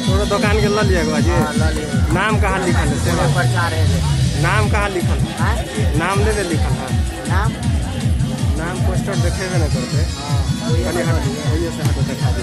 थोड़ा दुकान के ला लिया बाजी। नाम कहाँ लिखल है? सेवा प्रचार है। नाम कहाँ लिखल है? नाम नहीं दे लिखल है। नाम पोस्टर देखेबे न करते। खाली हाथ वही से हाथ दिखा दे।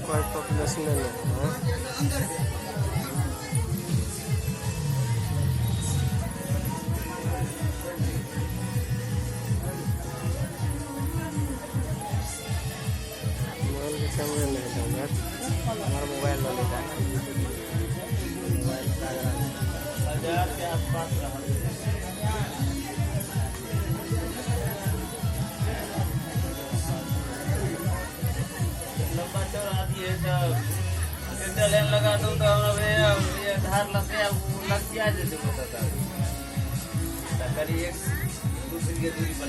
पॉपुलेशन है मोबाइल के कैमरे नहीं है। हमारा मोबाइल ले लेता है। मोबाइल 1000 के आसपास लंबा चौड़ा दिए तो लाइन लगा दूँ तो ये धार लग गया जैसे होता था। करीब 1 दूसरी के दूरी पर